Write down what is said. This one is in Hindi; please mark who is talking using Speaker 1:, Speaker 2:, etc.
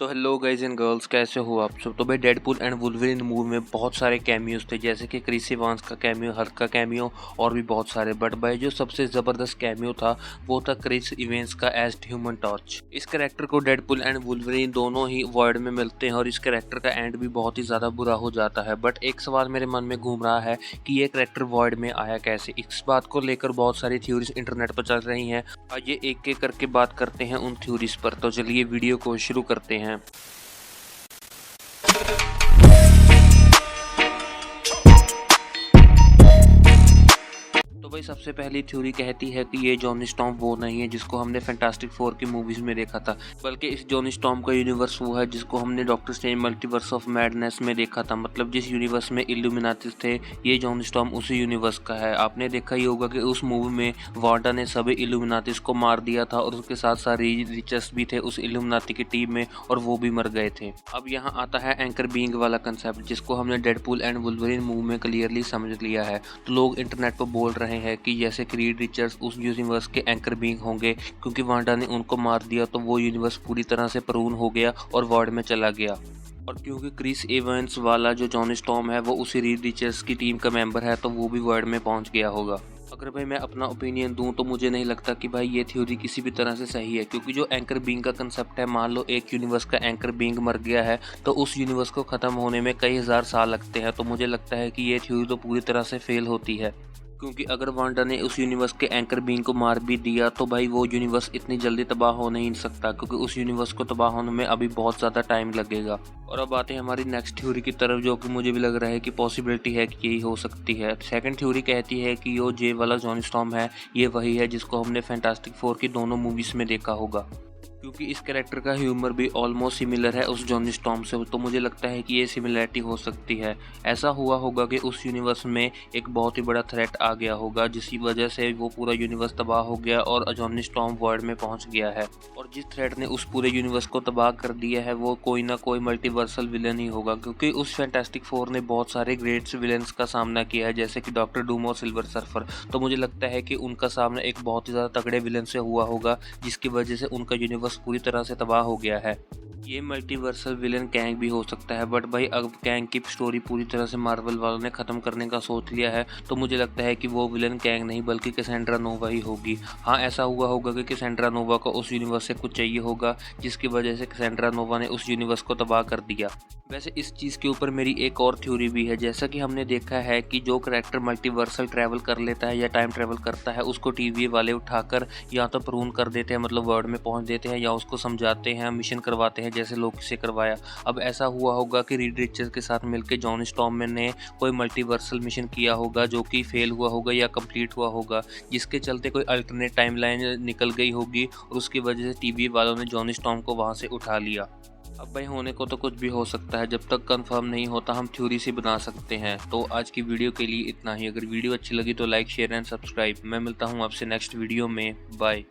Speaker 1: तो हेलो गाइज एंड गर्ल्स, कैसे हो आप सब। तो भाई डेडपूल एंड वुल्वरिन मूवी में बहुत सारे कैमियोज थे, जैसे कि क्रिस इवांस का कैमियो, हल्क का कैमियो और भी बहुत सारे। बट भाई जो सबसे ज़बरदस्त कैमियो था वो था क्रिस इवेंस का एज ह्यूमन टॉर्च। इस कैरेक्टर को डेडपूल एंड वुल्वरिन दोनों ही वर्ल्ड में मिलते हैं और इस कैरेक्टर का एंड भी बहुत ही ज़्यादा बुरा हो जाता है। बट एक सवाल मेरे मन में घूम रहा है कि ये कैरेक्टर वर्ल्ड में आया कैसे। इस बात को लेकर बहुत सारी थ्योरीज इंटरनेट पर चल रही हैं। आइए एक एक करके बात करते हैं उन थ्योरीज पर। तो चलिए वीडियो को शुरू करते हैं। तो भाई सबसे पहली थ्योरी कहती है कि ये जॉनी स्टॉर्म वो नहीं है जिसको हमने फैंटास्टिक फोर की मूवीज में देखा था, बल्कि इस जॉनी स्टॉर्म का यूनिवर्स वो है जिसको हमने doctor strange multiverse of madness में देखा था। मतलब जिस यूनिवर्स में इल्यूमिनाटिस थे, ये जॉनी स्टॉर्म उसी यूनिवर्स का है। आपने देखा ही होगा कि उस मूवी में वांडा ने सभी इल्यूमिनाटिस को मार दिया था और उसके साथ साथ रिचर्स भी थे उस इल्यूमिनाटी की टीम में और वो भी मर गए थे। अब यहाँ आता है एंकर बीइंग वाला कंसेप्ट, जिसको हमने डेडपूल एंड वुल्वरिन मूवी में क्लियरली समझ लिया है। तो लोग इंटरनेट पर बोल रहे हैं कि जैसे कि रीड रिचर्ड्स उस यूनिवर्स के एंकर बीइंग होंगे, क्योंकि वांडा ने उनको मार दिया तो वो यूनिवर्स पूरी तरह से प्रून हो गया और वर्ल्ड में चला गया। और क्योंकि क्रिस एवंस वाला जो जॉनी स्टॉर्म है वो उसी रीड रिचर्ड्स की टीम का मेंबर है, तो वो भी वर्ल्ड में पहुंच गया होगा। अगर भाई मैं अपना ओपिनियन दूं तो मुझे नहीं लगता कि भाई ये थ्योरी किसी भी तरह से सही है, क्योंकि जो एंकर बीइंग का कंसेप्ट है, मान लो एक यूनिवर्स का एंकर बीइंग मर गया है तो उस यूनिवर्स को ख़त्म होने में कई हज़ार साल लगते हैं। तो मुझे लगता है कि ये थ्योरी तो पूरी तरह से फेल होती है, क्योंकि अगर वांडा ने उस यूनिवर्स के एंकर बीइंग को मार भी दिया तो भाई वो यूनिवर्स इतनी जल्दी तबाह हो नहीं सकता, क्योंकि उस यूनिवर्स को तबाह होने में अभी बहुत ज़्यादा टाइम लगेगा। और अब आते हैं हमारी नेक्स्ट थ्योरी की तरफ, जो कि मुझे भी लग रहा है कि पॉसिबिलिटी है कि यही हो सकती है। सेकंड थ्योरी कहती है कि यो जे वाला जॉनी स्टॉर्म है ये वही है जिसको हमने फैंटास्टिक फोर की दोनों मूवीज में देखा होगा, क्योंकि इस कैरेक्टर का ह्यूमर भी ऑलमोस्ट सिमिलर है उस जॉनी स्टॉर्म से। तो मुझे लगता है कि ये सिमिलरिटी हो सकती है। ऐसा हुआ होगा कि उस यूनिवर्स में एक बहुत ही बड़ा थ्रेट आ गया होगा, जिसकी वजह से वो पूरा यूनिवर्स तबाह हो गया और जॉनी स्टॉर्म वर्ल्ड में पहुंच गया है। और जिस थ्रेट ने उस पूरे यूनिवर्स को तबाह कर दिया है वो कोई ना कोई मल्टीवर्सल विलन ही होगा, क्योंकि उस फैंटास्टिक फोर ने बहुत सारे ग्रेट विलन्स का सामना किया है, जैसे कि डॉक्टर डूम और सिल्वर सर्फर। तो मुझे लगता है कि उनका सामना एक बहुत ही ज़्यादा तगड़े विलन से हुआ होगा, जिसकी वजह से उनका यूनिवर्स पूरी तरह से तबाह हो गया है। ये मल्टीवर्सल विलन कैंग भी हो सकता है, बट भाई अब कैंग की स्टोरी पूरी तरह से मार्वल वालों ने ख़त्म करने का सोच लिया है, तो मुझे लगता है कि वो विलन कैंग नहीं बल्कि कैसेंड्रा नोवा ही होगी। हाँ, ऐसा हुआ होगा कि कैसेंड्रा नोवा को उस यूनिवर्स से कुछ चाहिए होगा, जिसकी वजह से कैसेंड्रा नोवा ने उस यूनिवर्स को तबाह कर दिया। वैसे इस चीज़ के ऊपर मेरी एक और थ्योरी भी है। जैसा कि हमने देखा है कि जो करैक्टर मल्टीवर्सल ट्रैवल कर लेता है या टाइम ट्रैवल करता है, उसको टीवी वाले उठाकर या तो प्रून कर देते हैं, मतलब वर्ल्ड में पहुंच देते हैं, या उसको समझाते हैं, मिशन करवाते हैं, जैसे लोकी से करवाया। अब ऐसा हुआ होगा कि रीड रिचर्ड्स के साथ मिलकर जॉनी स्टॉर्म ने कोई मल्टीवर्सल मिशन किया होगा जो कि फेल हुआ होगा या कंप्लीट हुआ होगा, जिसके चलते कोई अल्टरनेट टाइमलाइन निकल गई होगी और उसकी वजह से टीवी वालों ने जॉनी स्टॉर्म को वहां से उठा लिया। अब भाई होने को तो कुछ भी हो सकता है, जब तक कंफर्म नहीं होता हम थ्योरी से बना सकते हैं। तो आज की वीडियो के लिए इतना ही। अगर वीडियो अच्छी लगी तो लाइक, शेयर एंड सब्सक्राइब। मैं मिलता हूँ आपसे नेक्स्ट वीडियो में। बाय।